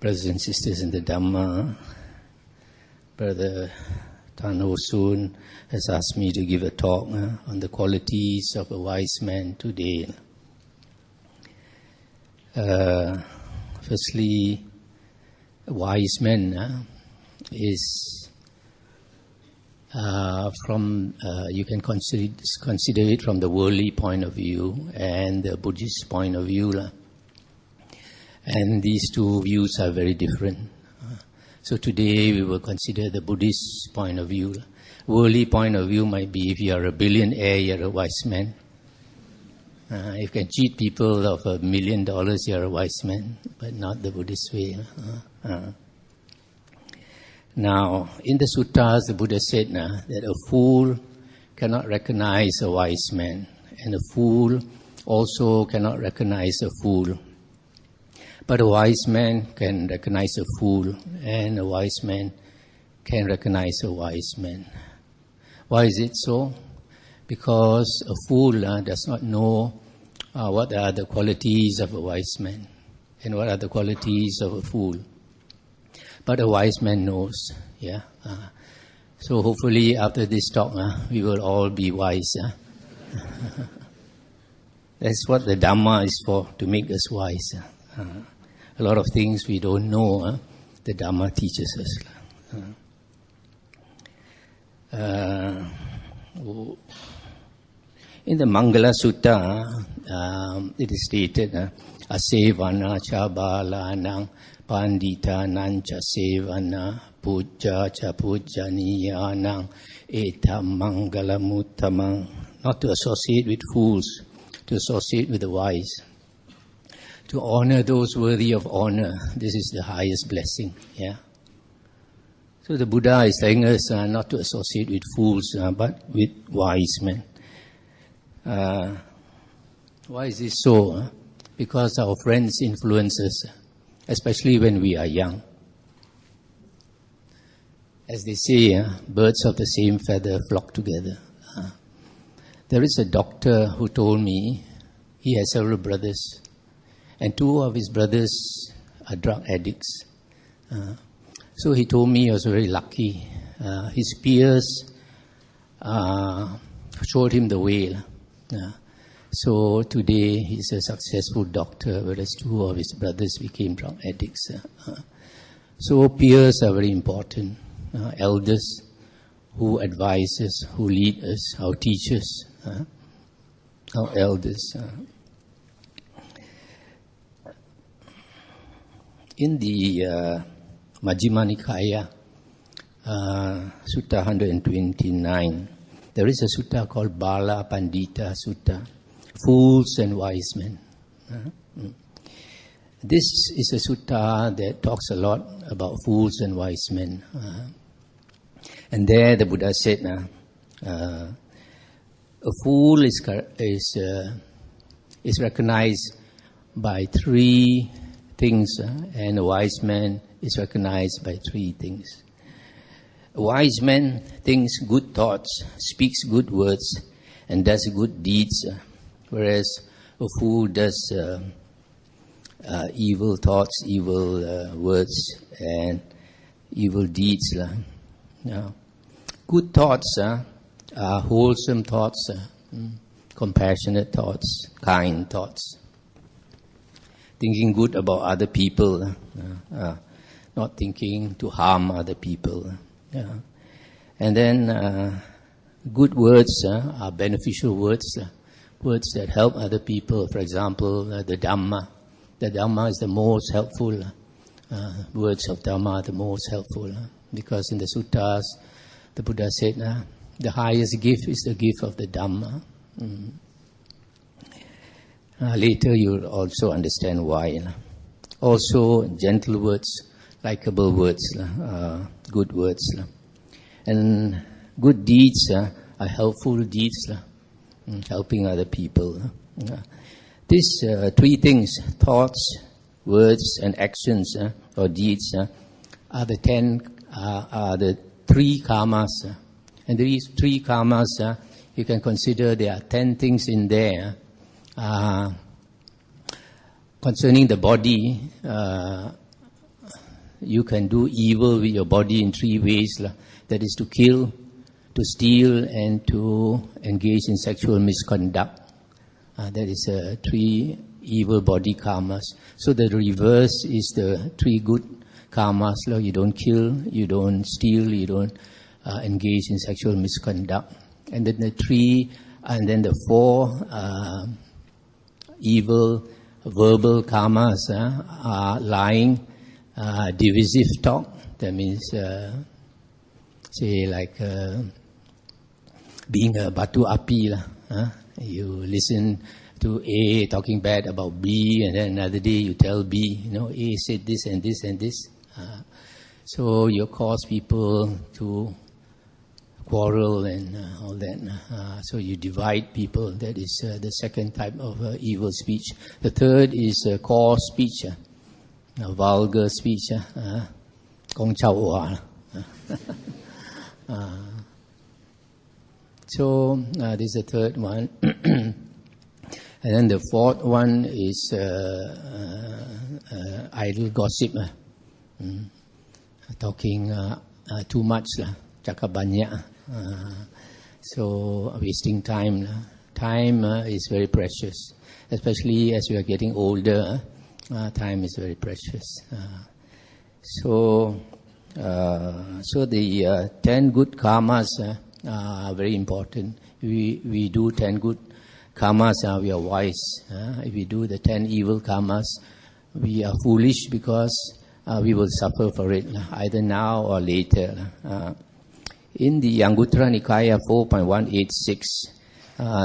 Brothers and sisters in the Dhamma, Brother Tan Ho Soon has asked me to give a talk on the qualities of a wise man today. Firstly, a wise man is you can consider it from the worldly point of view and the Buddhist point of view. And these two views are very different. So today we will consider the Buddhist point of view. Worldly point of view might be if you are a billionaire, you're a wise man. If you can cheat people of $1 million, you're a wise man, but not the Buddhist way. Now, in the suttas, the Buddha said that a fool cannot recognize a wise man, and a fool also cannot recognize a fool. But a wise man can recognize a fool, and a wise man can recognize a wise man. Why is it so? Because a fool does not know what are the qualities of a wise man and what are the qualities of a fool. But a wise man knows. So hopefully after this talk, we will all be wise. That's what the Dhamma is for, to make us wise. A lot of things we don't know, the Dhamma teaches us. In the Mangala Sutta, it is stated, Asevana cha balanang pandita nancha sevana puja cha pujaniyanang etam mangalamuttamang. Not to associate with fools, to associate with the wise. To honor those worthy of honor, this is the highest blessing. So the Buddha is telling us not to associate with fools, but with wise men. Why is this so? Because our friends influence us, especially when we are young. As they say, birds of the same feather flock together. There is a doctor who told me he has several brothers, and two of his brothers are drug addicts. So he told me he was very lucky. His peers showed him the way. So today he's a successful doctor, whereas two of his brothers became drug addicts. So peers are very important. Elders who advise us, who lead us, our teachers, our elders. In the Majjhima Nikaya, Sutta 129, there is a sutta called Bala Pandita Sutta, Fools and Wise Men. This is a sutta that talks a lot about fools and wise men. And there the Buddha said, a fool is recognized by three things, and a wise man is recognized by three things. A wise man thinks good thoughts, speaks good words, and does good deeds, whereas a fool does evil thoughts, evil words, and evil deeds. Good thoughts are wholesome thoughts, compassionate thoughts, kind thoughts. Thinking good about other people, not thinking to harm other people. And then good words are beneficial words, words that help other people. For example, the Dhamma. The Dhamma is the most helpful. Words of Dhamma are the most helpful. Because in the suttas, the Buddha said, the highest gift is the gift of the Dhamma. Later you'll also understand why. Also, gentle words, likable words, good words. And good deeds are helpful deeds, helping other people. These three things, thoughts, words, and actions or deeds, are the three karmas. And these three karmas, you can consider there are 10 things in there. Concerning the body, you can do evil with your body in 3 ways. That is to kill, to steal, and to engage in sexual misconduct. That is 3 evil body karmas. So the reverse is the 3 good karmas. You don't kill, you don't steal, you don't engage in sexual misconduct. And then the 4 evil verbal karmas are lying, divisive talk. That means, say like being a batu api you listen to A talking bad about B, and then another day you tell B, A said this and this and this. So you cause people to quarrel and all that. So you divide people. That is the second type of evil speech. The third is coarse speech, vulgar speech, Gong Chao Hua. So this is the third one. And then the 4th one is idle gossip, talking too much, cakap banyak. So wasting time. Time is very precious, especially as we are getting older. Time is very precious. So the 10 good karmas are very important. We do 10 good karmas, we are wise. If we do the 10 evil karmas, we are foolish because we will suffer for it, either now or later. In the Anguttara Nikaya 4.186,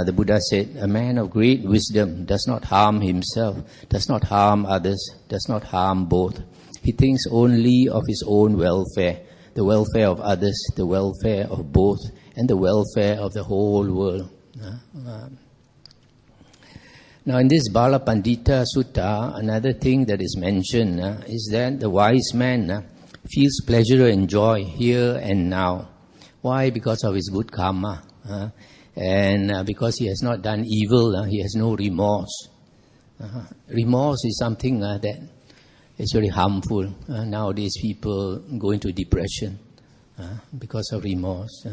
the Buddha said, a man of great wisdom does not harm himself, does not harm others, does not harm both. He thinks only of his own welfare, the welfare of others, the welfare of both, and the welfare of the whole world. Now in this Bala Pandita Sutta, another thing that is mentioned is that the wise man feels pleasure and joy here and now. Why? Because of his good karma. And because he has not done evil, he has no remorse. Remorse is something that is very harmful. Nowadays people go into depression because of remorse.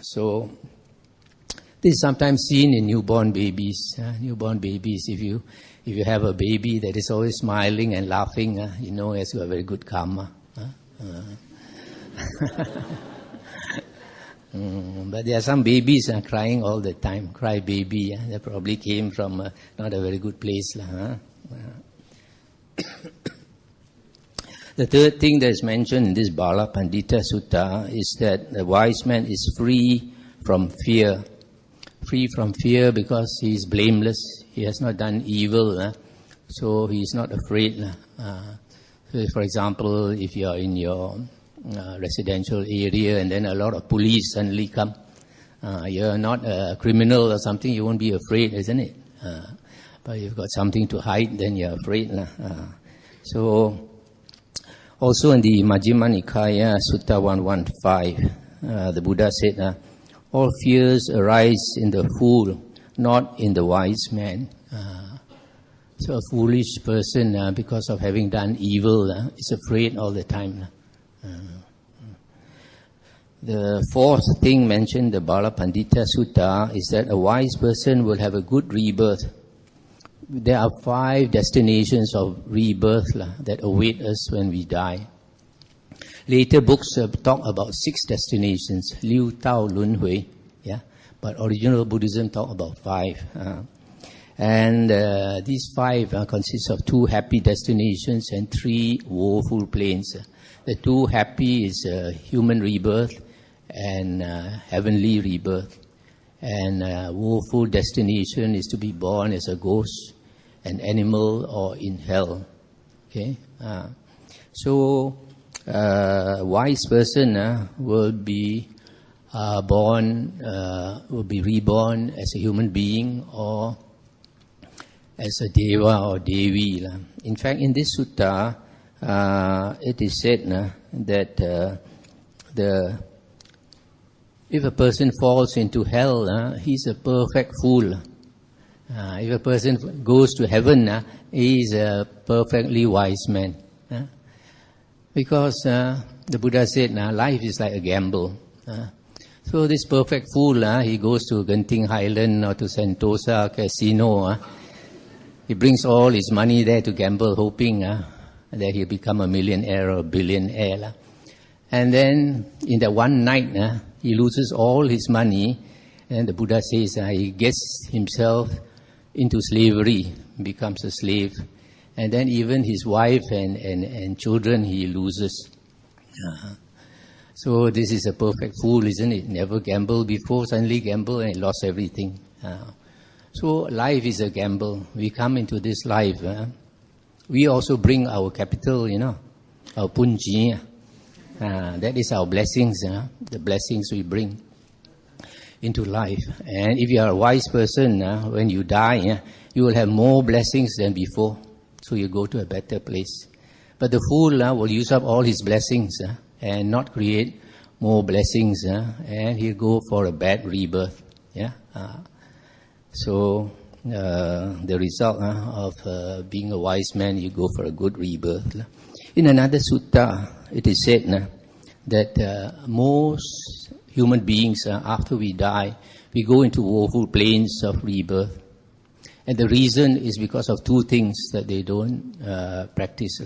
So this is sometimes seen in newborn babies. Newborn babies, if you have a baby that is always smiling and laughing, you know as you have very good karma. But there are some babies crying all the time, cry baby. They probably came from not a very good place. The third thing that is mentioned in this Bala Pandita Sutta is that the wise man is free from fear. Free from fear because he is blameless. He has not done evil, so he is not afraid. So for example, if you are in your residential area and then a lot of police suddenly come, you're not a criminal or something, you won't be afraid, isn't it? But if you've got something to hide, then you're afraid. So also in the Majjhima Nikaya Sutta 115, the Buddha said, all fears arise in the fool, not in the wise man. So a foolish person, because of having done evil, is afraid all the time. The fourth thing mentioned in the Bala Pandita Sutta is that a wise person will have a good rebirth. There are 5 destinations of rebirth that await us when we die. Later books talk about 6 destinations, Liu, Tao, Lun, Hui, but original Buddhism talk about 5. And these 5 consist of 2 happy destinations and 3 woeful planes. The 2 happy is human rebirth and heavenly rebirth. And woeful destination is to be born as a ghost, an animal, or in hell. Okay, so wise person will be reborn as a human being or as a deva or devi. In fact, in this sutta, it is said that if a person falls into hell, he's a perfect fool. If a person goes to heaven, he is a perfectly wise man. Because the Buddha said, life is like a gamble. So this perfect fool, he goes to Genting Highland or to Sentosa Casino. He brings all his money there to gamble, hoping that he'll become a millionaire or a billionaire. And then in that one night, he loses all his money. And the Buddha says he gets himself into slavery, becomes a slave. And then even his wife and children he loses. So this is a perfect fool, isn't it? Never gambled before, suddenly gambled and lost everything. So life is a gamble. We come into this life. We also bring our capital, our punji. That is our blessings, the blessings we bring into life. And if you are a wise person, when you die, you will have more blessings than before. So you go to a better place. But the fool will use up all his blessings and not create more blessings, and he'll go for a bad rebirth. So the result of being a wise man, you go for a good rebirth. In another sutta, it is said that most human beings, after we die, we go into woeful plains of rebirth. And the reason is because of two things that they don't practice.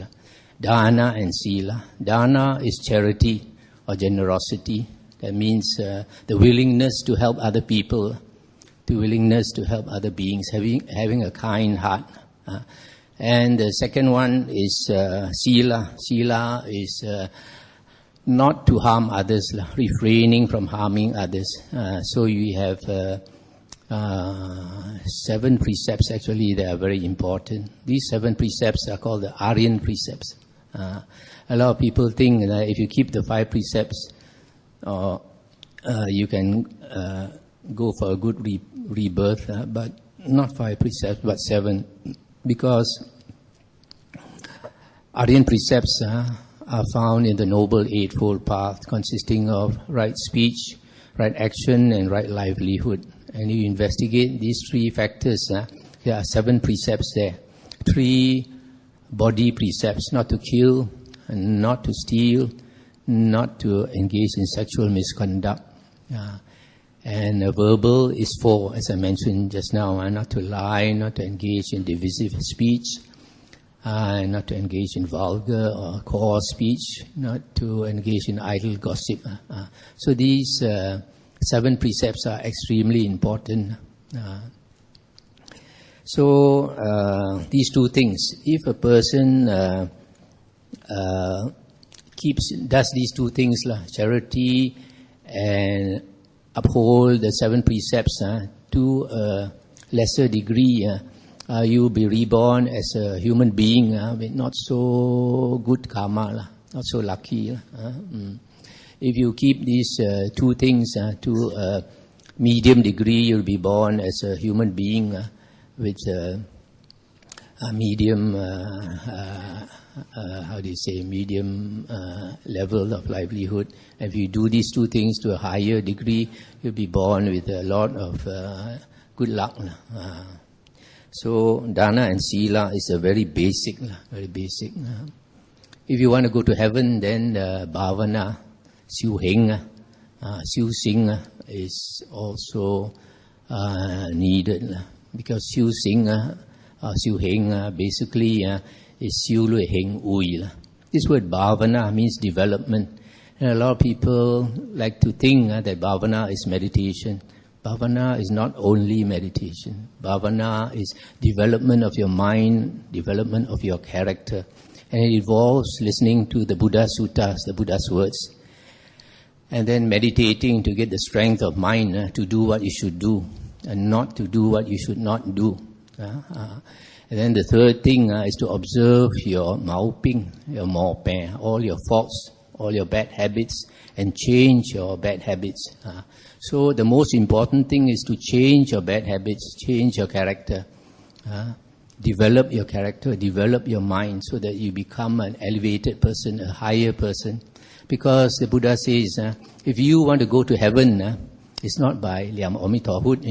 Dana and sila. Dana is charity or generosity. That means the willingness to help other people, the willingness to help other beings, having a kind heart. And the second one is sila. Sila is not to harm others, refraining from harming others. So you have 7 precepts actually that are very important. These 7 precepts are called the Aryan precepts. A lot of people think that if you keep the 5 precepts, you can go for a good rebirth, but not 5 precepts, but 7, because Aryan precepts are found in the Noble Eightfold Path, consisting of right speech, right action, and right livelihood. And you investigate these 3 factors, there are 7 precepts there. 3 body precepts: not to kill, not to steal, not to engage in sexual misconduct. And verbal is 4, as I mentioned just now: not to lie, not to engage in divisive speech, not to engage in vulgar or coarse speech, not to engage in idle gossip. So these 7 precepts are extremely important. So these 2 things, if a person does these 2 things, charity and uphold the 7 precepts to a lesser degree, you will be reborn as a human being with not so good karma, not so lucky. If you keep these 2 things to a medium degree, you'll be born as a human being with a medium, medium level of livelihood. If you do these 2 things to a higher degree, you'll be born with a lot of good luck. So dana and sila is a very basic, very basic. If you want to go to heaven, then bhavana, siu heng, siu sing is also needed, because siu sing, siu heng basically is siu lui heng ui. This word bhavana means development, and a lot of people like to think that bhavana is meditation. Bhavana is not only meditation. Bhavana is development of your mind, development of your character. And it involves listening to the Buddha suttas, the Buddha's words, and then meditating to get the strength of mind to do what you should do and not to do what you should not do. And then the third thing is to observe your maoping, your maopeng, all your faults, all your bad habits, and change your bad habits. So the most important thing is to change your bad habits, change your character, develop your character, develop your mind so that you become an elevated person, a higher person. Because the Buddha says, if you want to go to heaven, it's not by liam omitahut,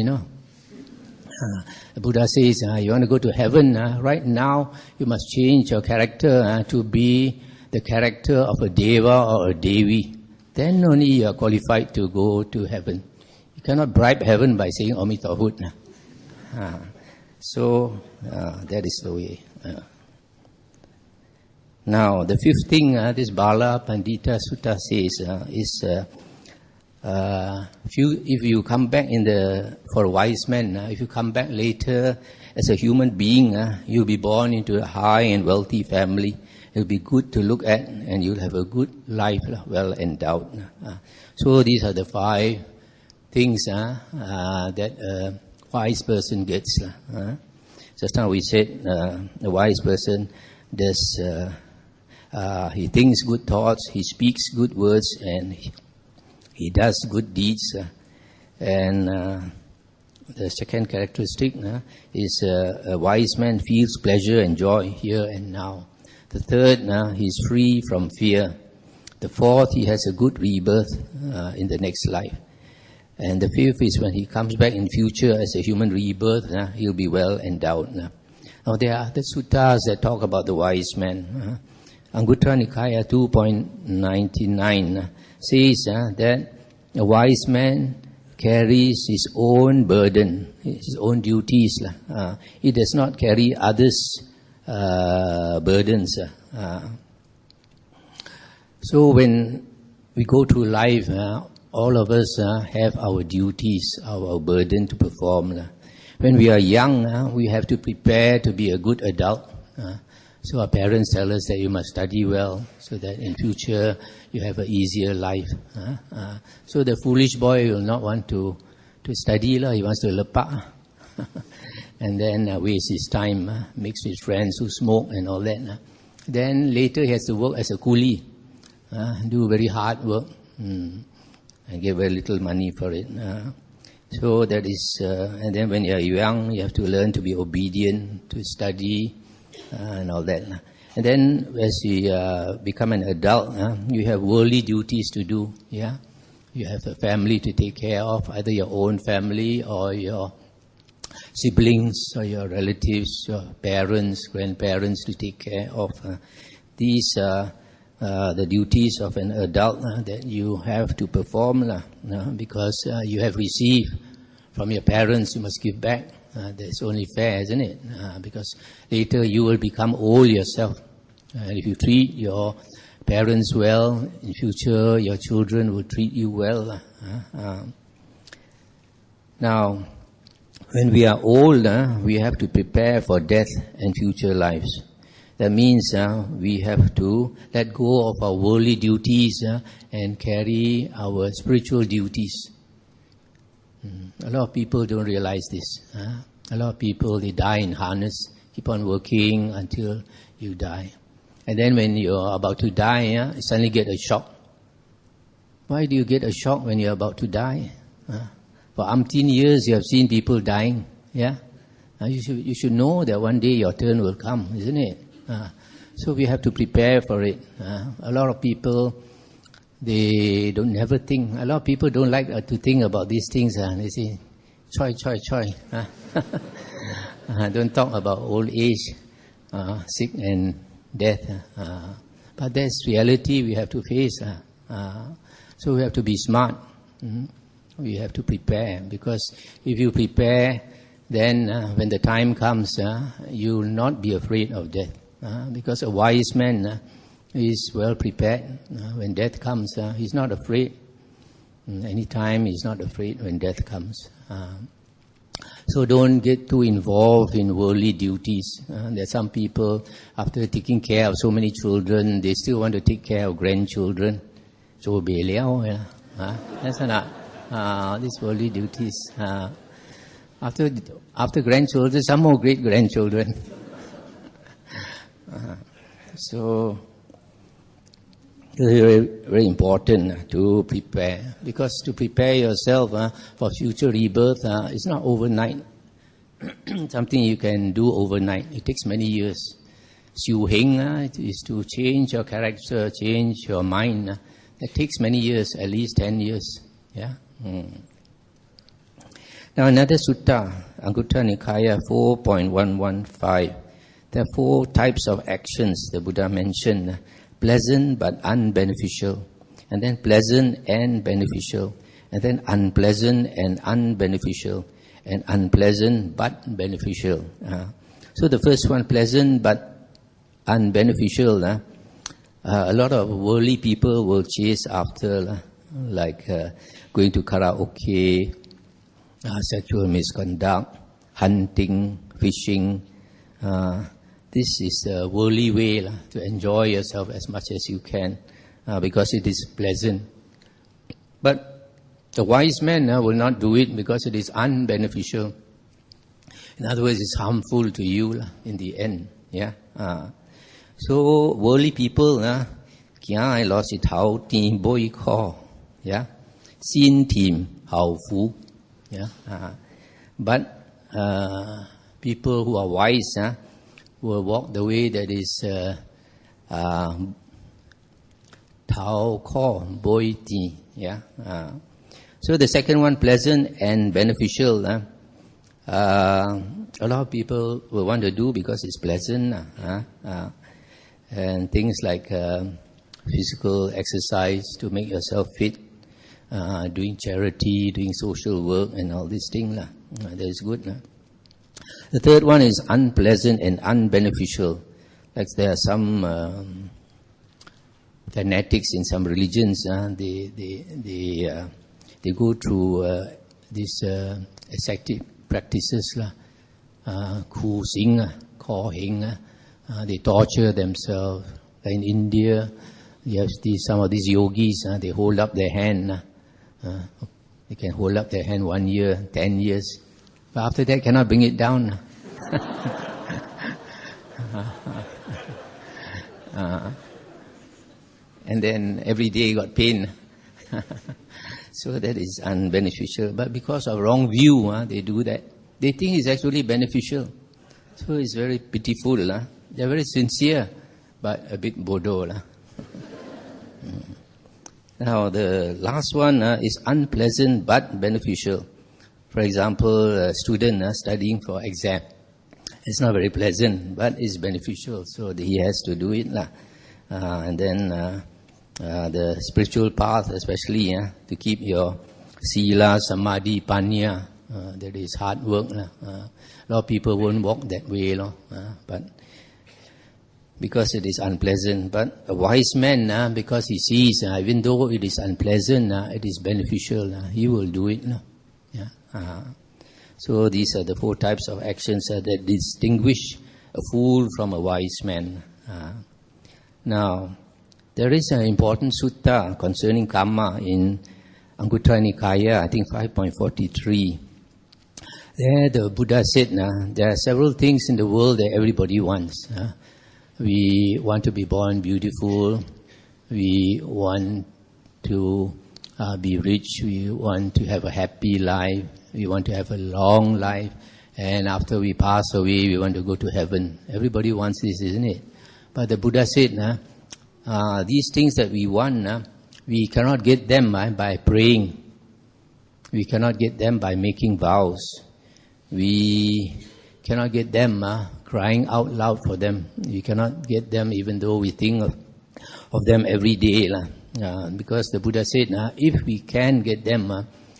The Buddha says, you want to go to heaven, right now you must change your character to be the character of a Deva or a Devi. Then only you are qualified to go to heaven. You cannot bribe heaven by saying Amitahut. So that is the way. Now, the fifth thing this Bala Pandita Sutta says is if you come back for a wise man, if you come back later as a human being, you'll be born into a high and wealthy family. It'll be good to look at, and you'll have a good life, well endowed. So these are the 5 things that a wise person gets. Just now we said a wise person does. He thinks good thoughts, he speaks good words, and he does good deeds. And the second characteristic is a wise man feels pleasure and joy here and now. The third, he is free from fear. The fourth, he has a good rebirth in the next life. And the fifth is when he comes back in future as a human rebirth, he'll be well endowed. Now there are the suttas that talk about the wise man. Anguttara Nikaya 2.99 says that a wise man carries his own burden, his own duties. He does not carry others' burdens. So when we go through life, all of us have our duties, our burden to perform. When we are young, we have to prepare to be a good adult. So our parents tell us that you must study well so that in future you have an easier life. So the foolish boy will not want to study, he wants to lepak. And then waste his time, mix with friends who smoke and all that. Then later he has to work as a coolie, do very hard work, and get very little money for it. So that is, and then when you are young, you have to learn to be obedient, to study, and all that. And then as you become an adult, you have worldly duties to do. Yeah, you have a family to take care of, either your own family or your siblings or your relatives, your parents, grandparents to take care of. These are the duties of an adult that you have to perform because you have received from your parents, you must give back. That's only fair, isn't it? Because later you will become old yourself. If you treat your parents well, in future your children will treat you well. Now, when we are old, we have to prepare for death and future lives. That means we have to let go of our worldly duties and carry our spiritual duties. A lot of people don't realize this. A lot of people, they die in harness, keep on working until you die. And then when you're about to die, you suddenly get a shock. Why do you get a shock when you're about to die? For umpteen years you have seen people dying. Yeah, you should know that one day your turn will come, isn't it? So we have to prepare for it. A lot of people, they don't never think. A lot of people don't like to think about these things. They say, "Choi." Don't talk about old age, sick and death. But that's reality we have to face. So we have to be smart. We have to prepare, because if you prepare, then when the time comes, you will not be afraid of death. Because a wise man is well prepared. When death comes, he's not afraid. Anytime he's not afraid when death comes. So don't get too involved in worldly duties. There are some people, after taking care of so many children, they still want to take care of grandchildren. So be liao, that's not these worldly duties. After grandchildren, some more great grandchildren. So it's very, very important to prepare, because to prepare yourself for future rebirth is not overnight. Something you can do overnight. It takes many years. Xiu Heng is to change your character, change your mind. That takes many years, at least 10 years. Yeah. Now another sutta, Anguttara Nikaya 4.115. There are 4 types of actions the Buddha mentioned. Pleasant but unbeneficial, and then pleasant and beneficial, and then unpleasant and unbeneficial, and unpleasant but beneficial. So the first one, pleasant but unbeneficial, a lot of worldly people will chase after, like going to karaoke, sexual misconduct, hunting, fishing. This is a worldly way to enjoy yourself as much as you can because it is pleasant. But the wise man will not do it because it is unbeneficial. In other words, it's harmful to you in the end. Yeah. So worldly people, kia ai lo si thao ti boi kho, yeah, xin tim hao fu, yeah. But people who are wise, will walk the way that is Tao Ko Boi Ti. Yeah. So the second one, pleasant and beneficial. A lot of people will want to do because it's pleasant. And things like physical exercise to make yourself fit, doing charity, doing social work, and all these things. That is good. The third one is unpleasant and unbeneficial. Like there are some fanatics in some religions. They go through these ascetic practices, Ku Sing, Ko Hing. They torture themselves. Like in India, you have some of these yogis. They hold up their hand. They can hold up their hand 1 year, 10 years. But after that, cannot bring it down. And then every day got pain. So that is unbeneficial. But because of wrong view, they do that. They think it's actually beneficial. So it's very pitiful. They're very sincere, but a bit bodoh. Now the last one is unpleasant but beneficial. For example, a student studying for exam. It's not very pleasant, but it's beneficial, so he has to do it. And then the spiritual path, especially to keep your sila, samadhi, panya, that is hard work. A lot of people won't walk that way, but because it is unpleasant. But a wise man, because he sees, even though it is unpleasant, it is beneficial, he will do it. So these are the 4 types of actions that distinguish a fool from a wise man. Now, there is an important sutta concerning karma in Anguttara Nikaya, I think 5.43. There the Buddha said, there are several things in the world that everybody wants. We want to be born beautiful. We want to be rich. We want to have a happy life. We want to have a long life. And after we pass away, we want to go to heaven. Everybody wants this, isn't it? But the Buddha said, these things that we want, we cannot get them by praying. We cannot get them by making vows. We cannot get them crying out loud for them. We cannot get them even though we think of them every day. Because the Buddha said, if we can get them,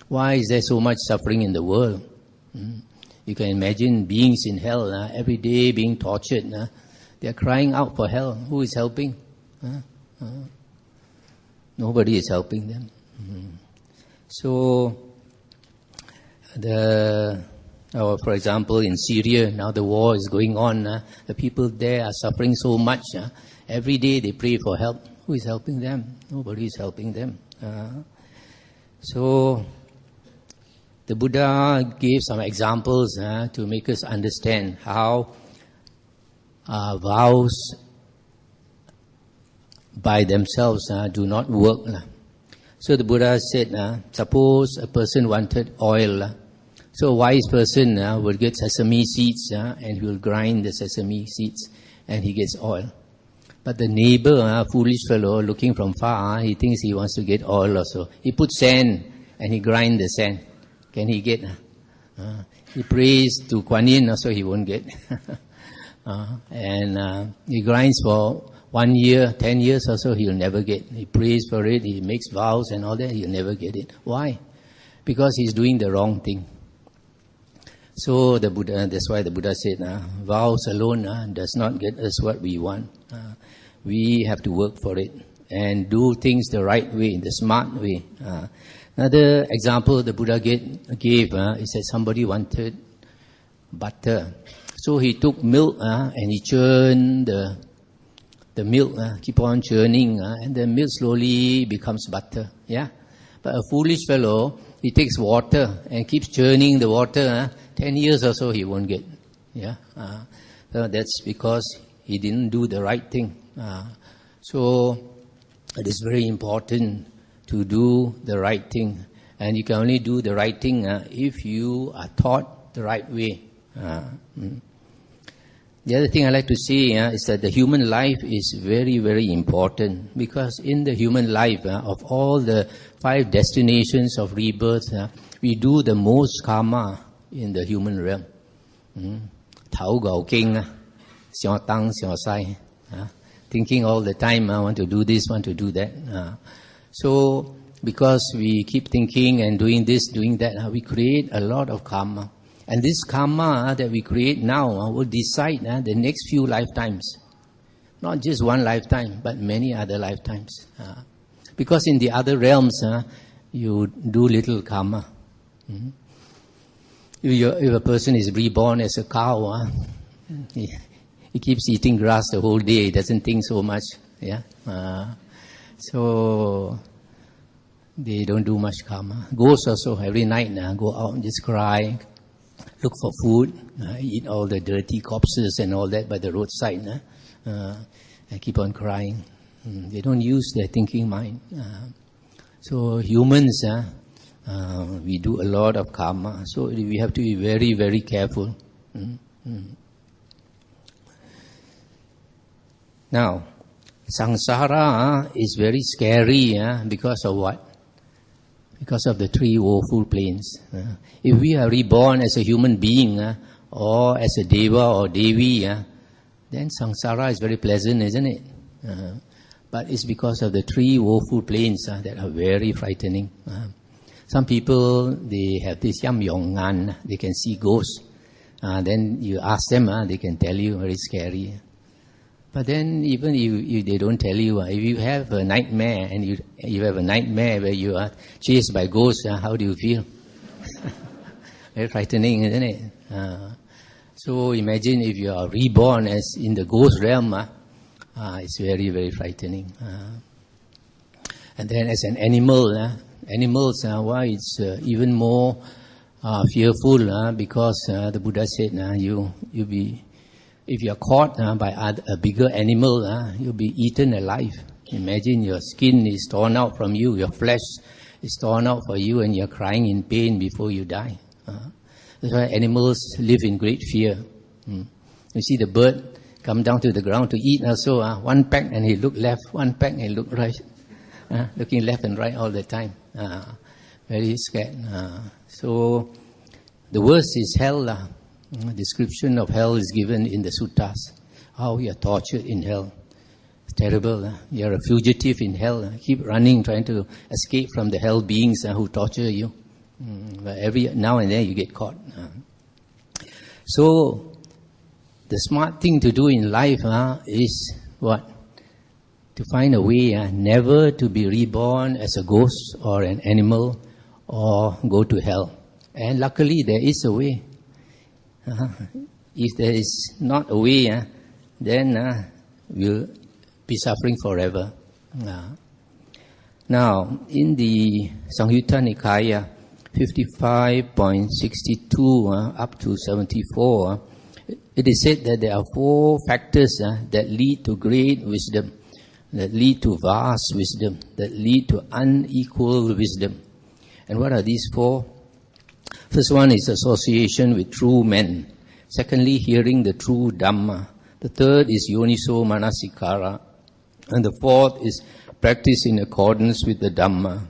why is there so much suffering in the world? You can imagine beings in hell every day being tortured. They are crying out for hell. Who is helping? Nobody is helping them. So, for example, in Syria, now the war is going on. The people there are suffering so much. Every day they pray for help. Who is helping them? Nobody is helping them. So, the Buddha gave some examples to make us understand how vows by themselves do not work. So the Buddha said, suppose a person wanted oil. So a wise person will get sesame seeds and he will grind the sesame seeds and he gets oil. But the neighbor, foolish fellow, looking from far, he thinks he wants to get oil also. He puts sand and he grinds the sand. Can he get? He prays to Kuan Yin, also he won't get. And he grinds for 1 year, 10 years or so, he'll never get. He prays for it, he makes vows and all that, he'll never get it. Why? Because he's doing the wrong thing. So the Buddha, that's why the Buddha said, vows alone does not get us what we want. We have to work for it and do things the right way, the smart way. Another example the Buddha gave is that somebody wanted butter. So he took milk and he churned the milk, keep on churning, and the milk slowly becomes butter. Yeah, but a foolish fellow, he takes water and keeps churning the water. 10 years or so he won't get. Yeah, so that's because he didn't do the right thing. So it is very important to do the right thing, and you can only do the right thing if you are taught the right way. The other thing I like to say is that the human life is very, very important, because in the human life, of all the 5 destinations of rebirth, we do the most karma in the human realm. Thao gao king, xiao tang, xiao sai. Thinking all the time, I want to do this, want to do that. So, because we keep thinking and doing this, doing that, we create a lot of karma. And this karma that we create now will decide the next few lifetimes. Not just one lifetime, but many other lifetimes. Because in the other realms, you do little karma. If a person is reborn as a cow, he keeps eating grass the whole day, he doesn't think so much. Yeah, so they don't do much karma. Ghosts also, every night go out and just cry, look for food, eat all the dirty corpses and all that by the roadside, and keep on crying. They don't use their thinking mind. So humans, we do a lot of karma. So we have to be very, very careful. Now, samsara is very scary because of what? Because of the 3 woeful planes. If we are reborn as a human being or as a deva or devi, then samsara is very pleasant, isn't it? But it's because of the 3 woeful planes that are very frightening. Some people, they have this yam yong ngan, they can see ghosts. Then you ask them, they can tell you, very scary. But then even if they don't tell you, if you have a nightmare and you have a nightmare where you are chased by ghosts, how do you feel? Very frightening, isn't it? So imagine if you are reborn as in the ghost realm, it's very, very frightening. And then as an animal, animals, why it's even more fearful, because the Buddha said, if you are caught by a bigger animal, you'll be eaten alive. Imagine your skin is torn out from you, your flesh is torn out for you, and you're crying in pain before you die. That's why animals live in great fear. You see the bird come down to the ground to eat also, one peck and he look left, one peck and he look right. Looking left and right all the time. Very scared. So the worst is hell. Description of hell is given in the suttas. How we are tortured in hell. It's terrible. You are a fugitive in hell. Keep running, trying to escape from the hell beings who torture you. But every now and then you get caught. So the smart thing to do in life is what? To find a way never to be reborn as a ghost or an animal or go to hell. And luckily there is a way. If there is not a way, then we'll be suffering forever. Now, in the Samyutta Nikaya 55.62 up to 74, it is said that there are 4 factors that lead to great wisdom, that lead to vast wisdom, that lead to unequal wisdom. And what are these 4? First one is association with true men. Secondly, hearing the true Dhamma. The third is yoniso manasikara. And the fourth is practice in accordance with the Dhamma.